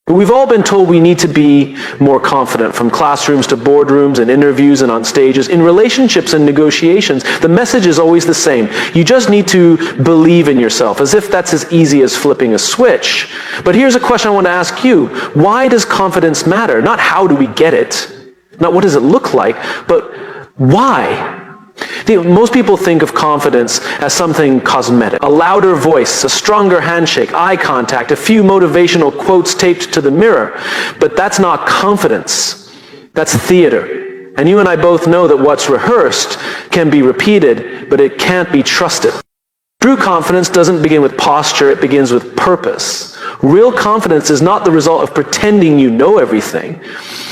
We've all been told we need to be more confident, from classrooms to boardrooms and interviews and on stages. In relationships and negotiations, the message is always the same. You just need to believe in yourself, as if that's as easy as flipping a switch. But here's a question I want to ask you. Why does confidence matter? Not how do we get it, not what does it look like, but why? Most people think of confidence as something cosmetic. A louder voice, a stronger handshake, eye contact, a few motivational quotes taped to the mirror. But that's not confidence. That's theater. And you and I both know that what's rehearsed can be repeated, but it can't be trusted. True confidence doesn't begin with posture, it begins with purpose. Real confidence is not the result of pretending you know everything.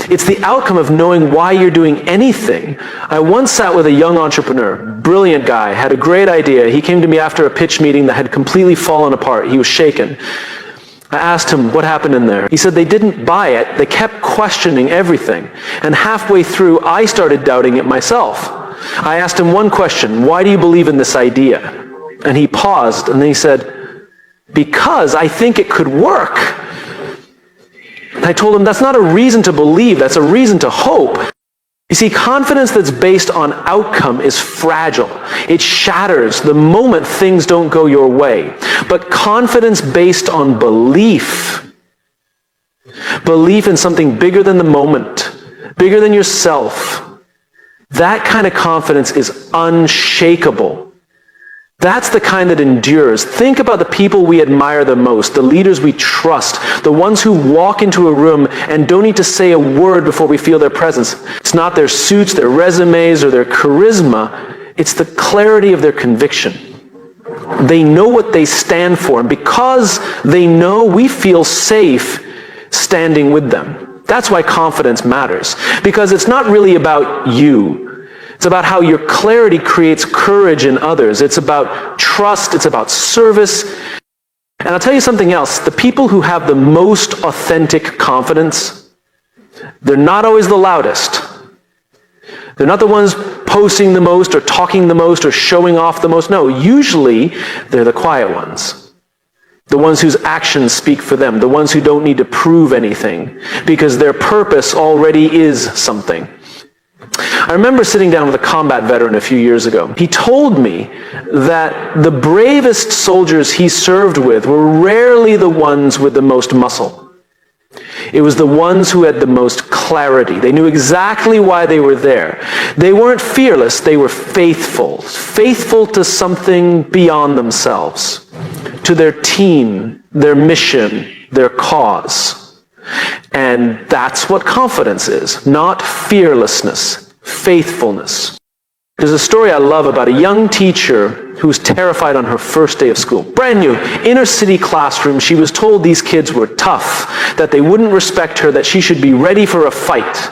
It's the outcome of knowing why you're doing anything. I once sat with a young entrepreneur, brilliant guy, had a great idea. He came to me after a pitch meeting that had completely fallen apart. He was shaken. I asked him, what happened in there? He said they didn't buy it. They kept questioning everything. And halfway through, I started doubting it myself. I asked him one question, why do you believe in this idea? And he paused, and then he said, because I think it could work. And I told him that's not a reason to believe, that's a reason to hope. You see, confidence that's based on outcome is fragile. It shatters the moment things don't go your way. But confidence based on belief in something bigger than the moment, bigger than yourself, that kind of confidence is unshakable. That's the kind that endures. Think about the people we admire the most, the leaders we trust, the ones who walk into a room and don't need to say a word before we feel their presence. It's not their suits, their resumes, or their charisma. It's the clarity of their conviction. They know what they stand for, and because they know, we feel safe standing with them. That's why confidence matters, because it's not really about you. It's about how your clarity creates courage in others. It's about trust. It's about service. And I'll tell you something else. The people who have the most authentic confidence, they're not always the loudest. They're not the ones posting the most or talking the most or showing off the most. No, usually they're the quiet ones. The ones whose actions speak for them. The ones who don't need to prove anything because their purpose already is something. I remember sitting down with a combat veteran a few years ago. He told me that the bravest soldiers he served with were rarely the ones with the most muscle. It was the ones who had the most clarity. They knew exactly why they were there. They weren't fearless, they were faithful. Faithful to something beyond themselves. To their team, their mission, their cause. And that's what confidence is, not fearlessness, faithfulness. There's a story I love about a young teacher who was terrified on her first day of school. Brand new, inner city classroom. She was told these kids were tough, that they wouldn't respect her, that she should be ready for a fight.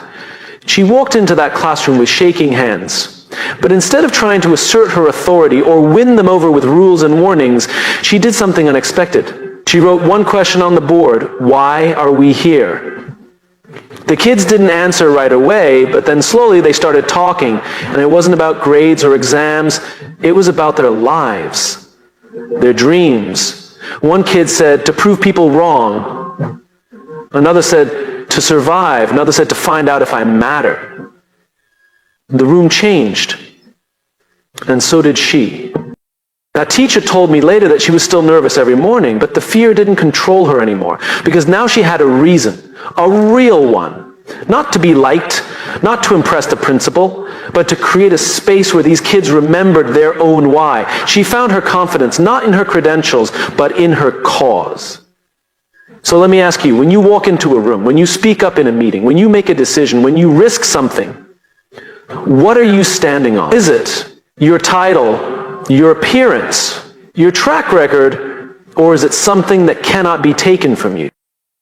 She walked into that classroom with shaking hands. But instead of trying to assert her authority or win them over with rules and warnings, she did something unexpected. She wrote one question on the board: why are we here? The kids didn't answer right away, but then slowly they started talking, and it wasn't about grades or exams, it was about their lives, their dreams. One kid said, to prove people wrong. Another said, to survive. Another said, to find out if I matter. The room changed, and so did she. That teacher told me later that she was still nervous every morning, but the fear didn't control her anymore, because now she had a reason, a real one. Not to be liked, not to impress the principal, but to create a space where these kids remembered their own why. She found her confidence not in her credentials, but in her cause. So let me ask you, when you walk into a room, when you speak up in a meeting, when you make a decision, when you risk something, what are you standing on? Is it your title, your appearance, your track record, or is it something that cannot be taken from you?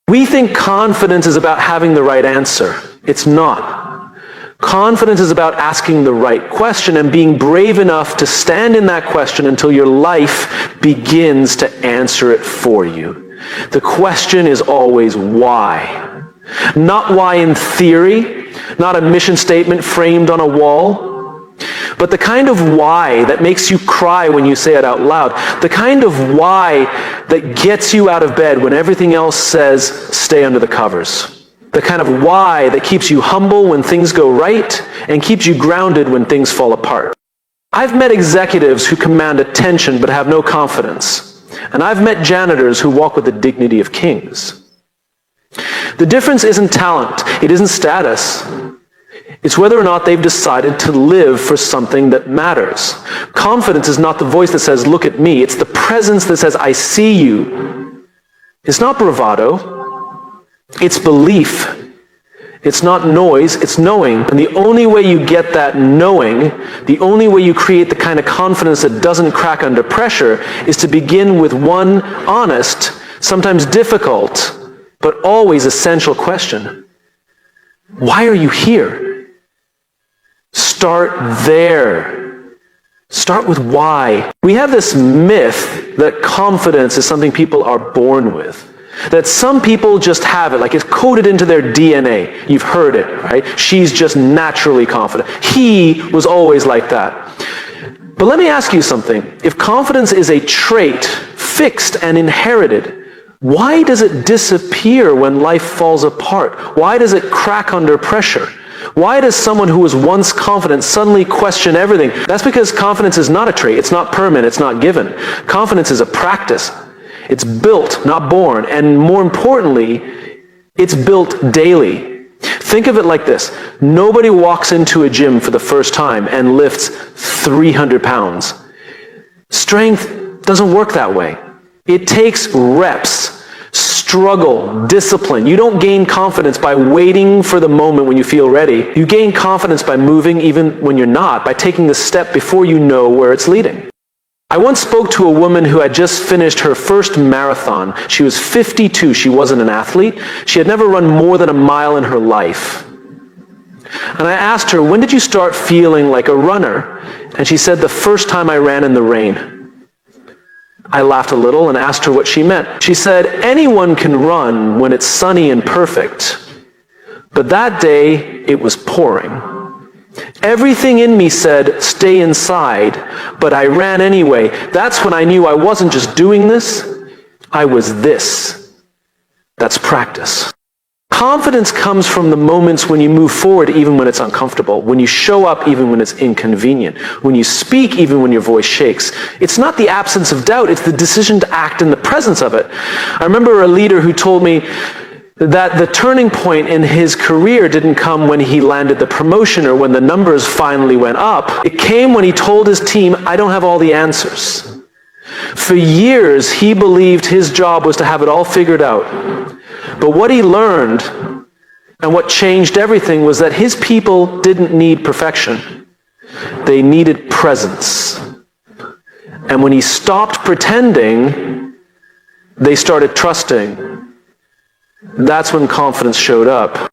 We think confidence is about having the right answer. It's not. Confidence is about asking the right question and being brave enough to stand in that question until your life begins to answer it for you. The question is always why. Not why in theory, not a mission statement framed on a wall, but but the kind of why that makes you cry when you say it out loud, the kind of why that gets you out of bed when everything else says stay under the covers, the kind of why that keeps you humble when things go right and keeps you grounded when things fall apart. I've met executives who command attention but have no confidence, and I've met janitors who walk with the dignity of kings. The difference isn't talent, it isn't status. It's whether or not they've decided to live for something that matters. Confidence is not the voice that says, look at me. It's the presence that says, I see you. It's not bravado. It's belief. It's not noise, it's knowing. And the only way you get that knowing, the only way you create the kind of confidence that doesn't crack under pressure, is to begin with one honest, sometimes difficult, but always essential question. Why are you here? Start there. Start with why. We have this myth that confidence is something people are born with. That some people just have it, like it's coded into their DNA. You've heard it, right? She's just naturally confident. He was always like that. But let me ask you something. If confidence is a trait, fixed and inherited, why does it disappear when life falls apart? Why does it crack under pressure? Why does someone who was once confident suddenly question everything? That's because confidence is not a trait. It's not permanent. It's not given. Confidence is a practice. It's built, not born. And more importantly, it's built daily. Think of it like this. Nobody walks into a gym for the first time and lifts 300 pounds. Strength doesn't work that way. It takes reps, struggle, discipline. You don't gain confidence by waiting for the moment when you feel ready. You gain confidence by moving even when you're not, by taking the step before you know where it's leading. I once spoke to a woman who had just finished her first marathon. She was 52. She wasn't an athlete. She had never run more than a mile in her life. And I asked her, when did you start feeling like a runner? And she said, the first time I ran in the rain. I laughed a little and asked her what she meant. She said, anyone can run when it's sunny and perfect, but that day it was pouring. Everything in me said, stay inside, but I ran anyway. That's when I knew I wasn't just doing this, I was this. That's practice. Confidence comes from the moments when you move forward even when it's uncomfortable, when you show up even when it's inconvenient, when you speak even when your voice shakes. It's not the absence of doubt, it's the decision to act in the presence of it. I remember a leader who told me that the turning point in his career didn't come when he landed the promotion or when the numbers finally went up. It came when he told his team, I don't have all the answers. For years, he believed his job was to have it all figured out. But what he learned and what changed everything was that his people didn't need perfection. They needed presence. And when he stopped pretending, they started trusting. That's when confidence showed up.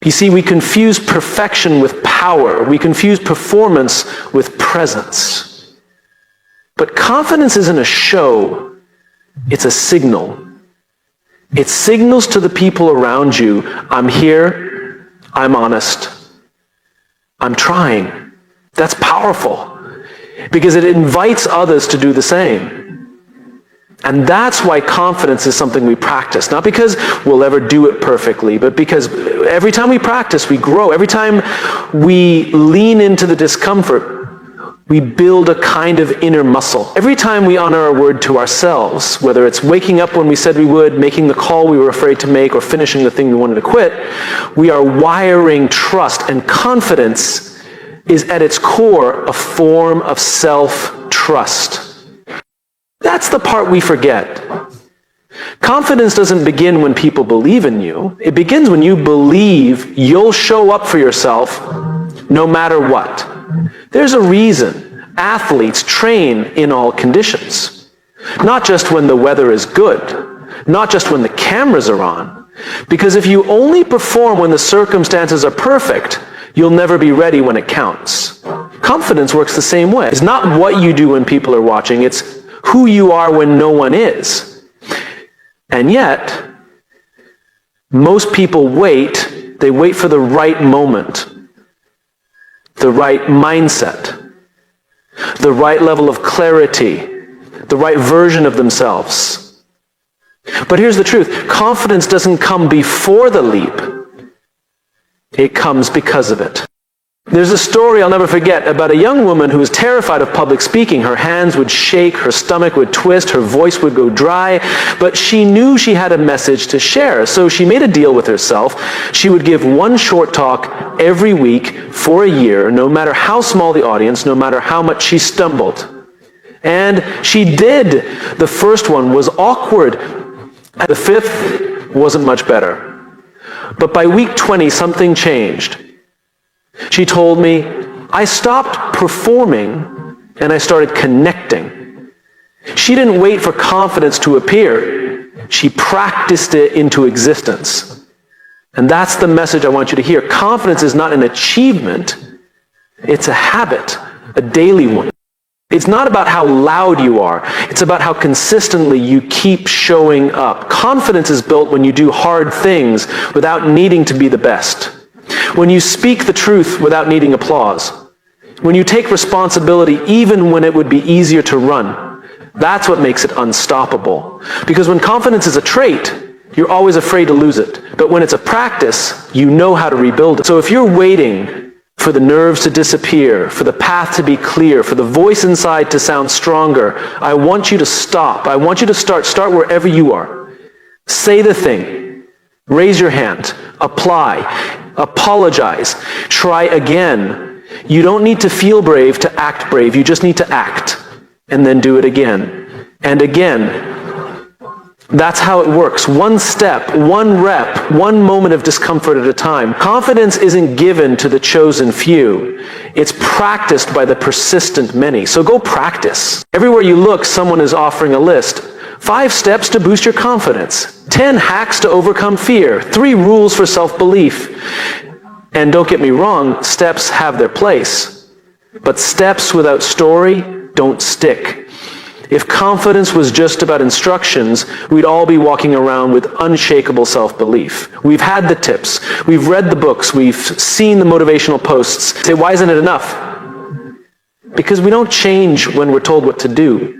You see, we confuse perfection with power. We confuse performance with presence. But confidence isn't a show. It's a signal. It signals to the people around you, I'm here, I'm honest, I'm trying. That's powerful because it invites others to do the same. And that's why confidence is something we practice. Not because we'll ever do it perfectly, but because every time we practice, we grow. Every time we lean into the discomfort, we build a kind of inner muscle. Every time we honor our word to ourselves, whether it's waking up when we said we would, making the call we were afraid to make, or finishing the thing we wanted to quit, we are wiring trust. And confidence is at its core a form of self-trust. That's the part we forget. Confidence doesn't begin when people believe in you. It begins when you believe you'll show up for yourself no matter what. There's a reason athletes train in all conditions. Not just when the weather is good. Not just when the cameras are on. Because if you only perform when the circumstances are perfect, you'll never be ready when it counts. Confidence works the same way. It's not what you do when people are watching. It's who you are when no one is. And yet, most people wait. They wait for the right moment. The right mindset, the right level of clarity, the right version of themselves. But here's the truth. Confidence doesn't come before the leap. It comes because of it. There's a story I'll never forget about a young woman who was terrified of public speaking. Her hands would shake, her stomach would twist, her voice would go dry, but she knew she had a message to share. So she made a deal with herself. She would give one short talk every week for a year, no matter how small the audience, no matter how much she stumbled. And she did. The first one was awkward. The fifth wasn't much better. But by week 20, something changed. She told me, I stopped performing and I started connecting. She didn't wait for confidence to appear. She practiced it into existence. And that's the message I want you to hear. Confidence is not an achievement. It's a habit, a daily one. It's not about how loud you are. It's about how consistently you keep showing up. Confidence is built when you do hard things without needing to be the best. When you speak the truth without needing applause. When you take responsibility even when it would be easier to run. That's what makes it unstoppable. Because when confidence is a trait, you're always afraid to lose it. But when it's a practice, you know how to rebuild it. So if you're waiting for the nerves to disappear, for the path to be clear, for the voice inside to sound stronger, I want you to stop. I want you to start wherever you are. Say the thing. Raise your hand. Apply. Apologize. Try again. You don't need to feel brave to act brave. You just need to act. And then do it again. And again. That's how it works. One step, one rep, one moment of discomfort at a time. Confidence isn't given to the chosen few. It's practiced by the persistent many. So go practice. Everywhere you look, someone is offering a list. 5 steps to boost your confidence. 10 hacks to overcome fear. 3 rules for self-belief. And don't get me wrong, steps have their place. But steps without story don't stick. If confidence was just about instructions, we'd all be walking around with unshakable self-belief. We've had the tips. We've read the books. We've seen the motivational posts. Say, why isn't it enough? Because we don't change when we're told what to do.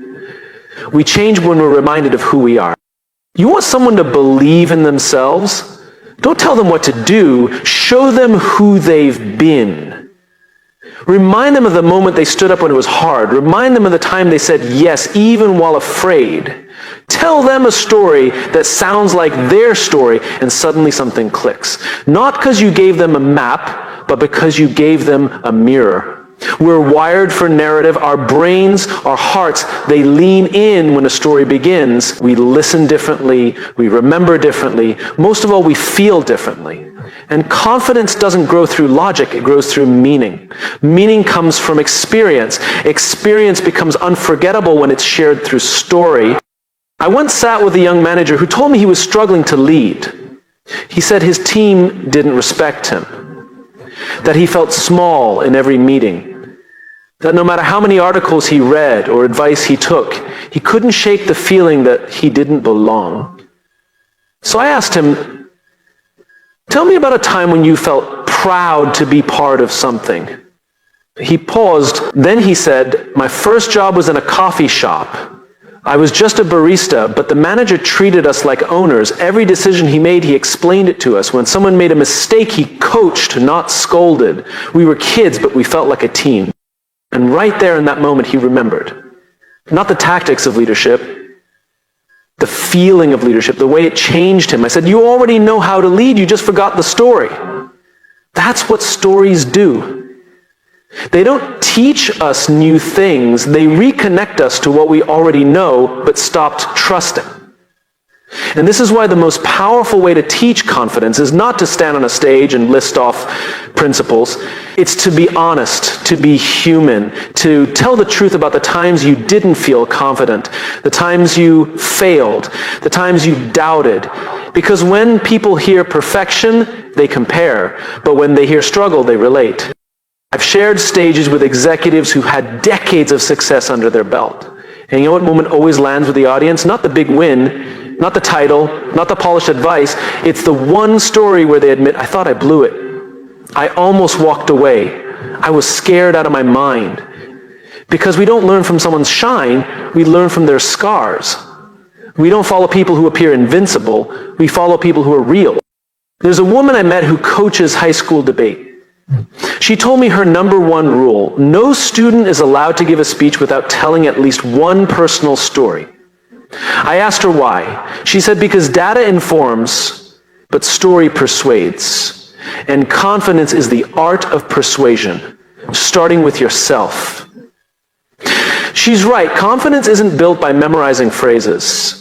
We change when we're reminded of who we are. You want someone to believe in themselves? Don't tell them what to do. Show them who they've been. Remind them of the moment they stood up when it was hard. Remind them of the time they said yes, even while afraid. Tell them a story that sounds like their story, and suddenly something clicks. Not because you gave them a map, but because you gave them a mirror. We're wired for narrative. Our brains, our hearts, they lean in when a story begins. We listen differently. We remember differently. Most of all, we feel differently. And confidence doesn't grow through logic. It grows through meaning. Meaning comes from experience. Experience becomes unforgettable when it's shared through story. I once sat with a young manager who told me he was struggling to lead. He said his team didn't respect him. That he felt small in every meeting. That no matter how many articles he read or advice he took, he couldn't shake the feeling that he didn't belong. So I asked him, tell me about a time when you felt proud to be part of something. He paused, then he said, my first job was in a coffee shop. I was just a barista, but the manager treated us like owners. Every decision he made, he explained it to us. When someone made a mistake, he coached, not scolded. We were kids, but we felt like a team. And right there in that moment, he remembered. Not the tactics of leadership, the feeling of leadership, the way it changed him. I said, you already know how to lead, you just forgot the story. That's what stories do. They don't teach us new things. They reconnect us to what we already know, but stopped trusting. And this is why the most powerful way to teach confidence is not to stand on a stage and list off principles. It's to be honest, to be human, to tell the truth about the times you didn't feel confident, the times you failed, the times you doubted. Because when people hear perfection, they compare. But when they hear struggle, they relate. I've shared stages with executives who had decades of success under their belt. And you know what moment always lands with the audience? Not the big win, not the title, not the polished advice. It's the one story where they admit, I thought I blew it. I almost walked away. I was scared out of my mind. Because we don't learn from someone's shine, we learn from their scars. We don't follow people who appear invincible, we follow people who are real. There's a woman I met who coaches high school debate. She told me her number one rule: no student is allowed to give a speech without telling at least one personal story. I asked her why. She said because data informs, but story persuades. And confidence is the art of persuasion, starting with yourself. She's right. Confidence isn't built by memorizing phrases.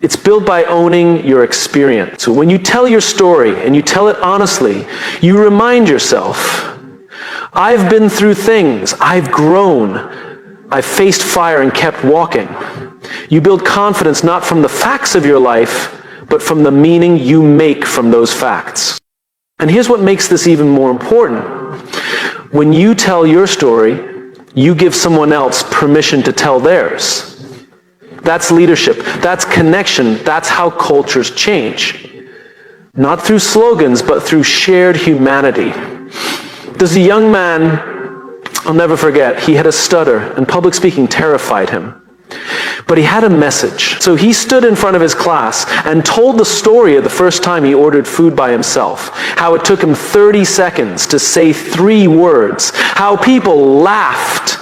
It's built by owning your experience. So when you tell your story and you tell it honestly, you remind yourself, I've been through things, I've grown, I've faced fire and kept walking. You build confidence not from the facts of your life, but from the meaning you make from those facts. And here's what makes this even more important. When you tell your story, you give someone else permission to tell theirs. That's leadership. That's connection. That's how cultures change. Not through slogans, but through shared humanity. There's a young man, I'll never forget, he had a stutter, and public speaking terrified him. But he had a message. So he stood in front of his class and told the story of the first time he ordered food by himself. How it took him 30 seconds to say 3 words. How people laughed.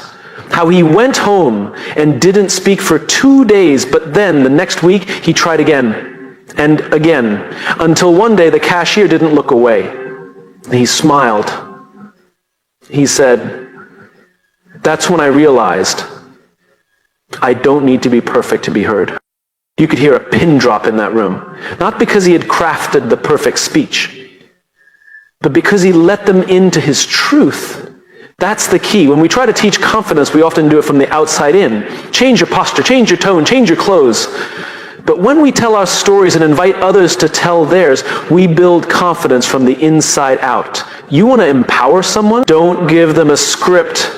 How he went home and didn't speak for 2 days, but then the next week he tried again and again, until one day the cashier didn't look away. He smiled. He said, "That's when I realized I don't need to be perfect to be heard." You could hear a pin drop in that room. Not because he had crafted the perfect speech, but because he let them into his truth. That's the key. When we try to teach confidence, we often do it from the outside in. Change your posture, change your tone, change your clothes. But when we tell our stories and invite others to tell theirs, we build confidence from the inside out. You want to empower someone? Don't give them a script.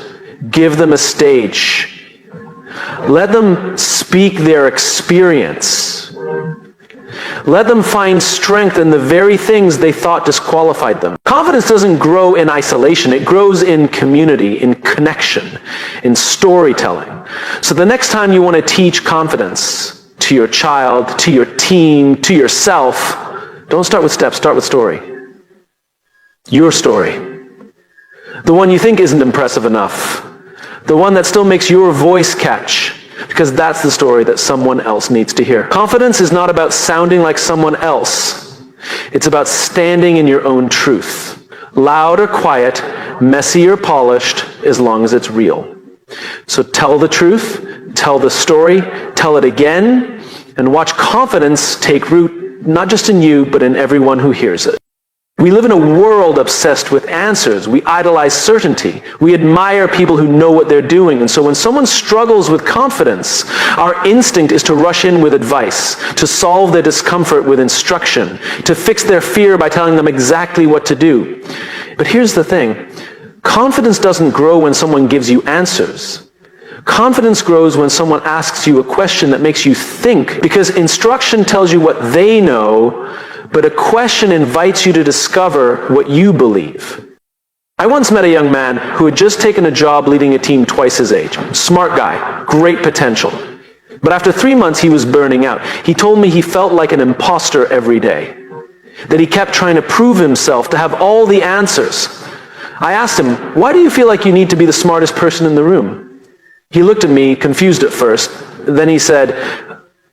Give them a stage. Let them speak their experience. Let them find strength in the very things they thought disqualified them. Confidence doesn't grow in isolation. It grows in community, in connection, in storytelling. So the next time you want to teach confidence to your child, to your teen, to yourself, don't start with steps, start with story. Your story. The one you think isn't impressive enough. The one that still makes your voice catch, because that's the story that someone else needs to hear. Confidence is not about sounding like someone else. It's about standing in your own truth. Loud or quiet, messy or polished, as long as it's real. So tell the truth, tell the story, tell it again, and watch confidence take root, not just in you, but in everyone who hears it. We live in a world obsessed with answers. We idolize certainty. We admire people who know what they're doing. And so when someone struggles with confidence, our instinct is to rush in with advice, to solve their discomfort with instruction, to fix their fear by telling them exactly what to do. But here's the thing. Confidence doesn't grow when someone gives you answers. Confidence grows when someone asks you a question that makes you think, because instruction tells you what they know, but a question invites you to discover what you believe. I once met a young man who had just taken a job leading a team twice his age. Smart guy, great potential. But after 3 months, he was burning out. He told me he felt like an imposter every day, that he kept trying to prove himself, to have all the answers. I asked him, "Why do you feel like you need to be the smartest person in the room?" He looked at me, confused at first. Then he said,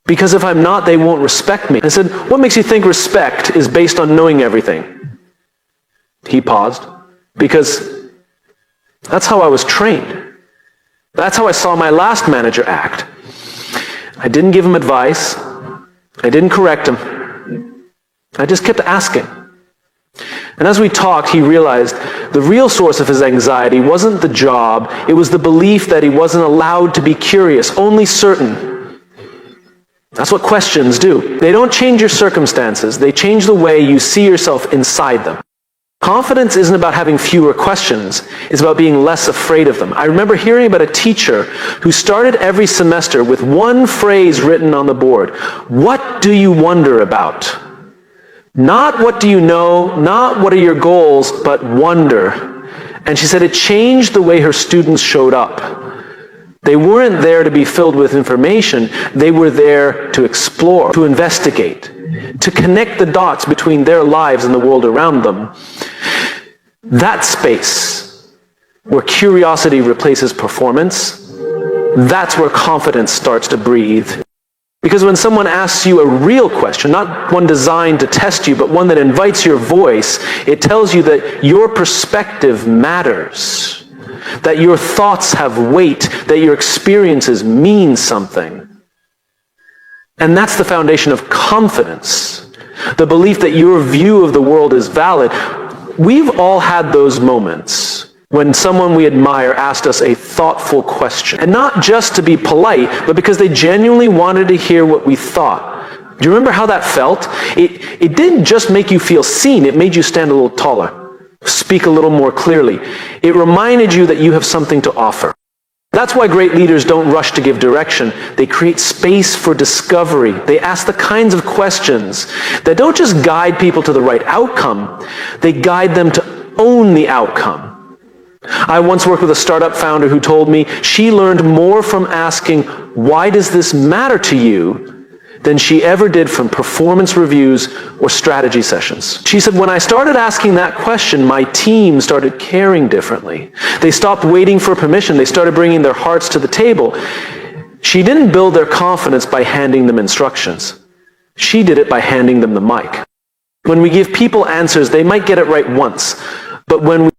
"Because if I'm not, they won't respect me." I said, "What makes you think respect is based on knowing everything?" He paused. "Because that's how I was trained. That's how I saw my last manager act. I didn't give him advice. I didn't correct him. I just kept asking." And as we talked, he realized the real source of his anxiety wasn't the job. It was the belief that he wasn't allowed to be curious, only certain. That's what questions do. They don't change your circumstances. They change the way you see yourself inside them. Confidence isn't about having fewer questions. It's about being less afraid of them. I remember hearing about a teacher who started every semester with one phrase written on the board. What do you wonder about? Not what do you know, not what are your goals, but wonder. And she said it changed the way her students showed up. They weren't there to be filled with information. They were there to explore, to investigate, to connect the dots between their lives and the world around them. That space where curiosity replaces performance, that's where confidence starts to breathe. Because when someone asks you a real question, not one designed to test you, but one that invites your voice, it tells you that your perspective matters. That your thoughts have weight, that your experiences mean something. And that's the foundation of confidence, the belief that your view of the world is valid. We've all had those moments when someone we admire asked us a thoughtful question. And not just to be polite, but because they genuinely wanted to hear what we thought. Do you remember how that felt? It didn't just make you feel seen, it made you stand a little taller. Speak a little more clearly. It reminded you that you have something to offer. That's why great leaders don't rush to give direction. They create space for discovery. They ask the kinds of questions that don't just guide people to the right outcome, they guide them to own the outcome. I once worked with a startup founder who told me she learned more from asking, "Why does this matter to you?" than she ever did from performance reviews or strategy sessions. She said, when I started asking that question, my team started caring differently. They stopped waiting for permission. They started bringing their hearts to the table. She didn't build their confidence by handing them instructions. She did it by handing them the mic. When we give people answers, they might get it right once. But when we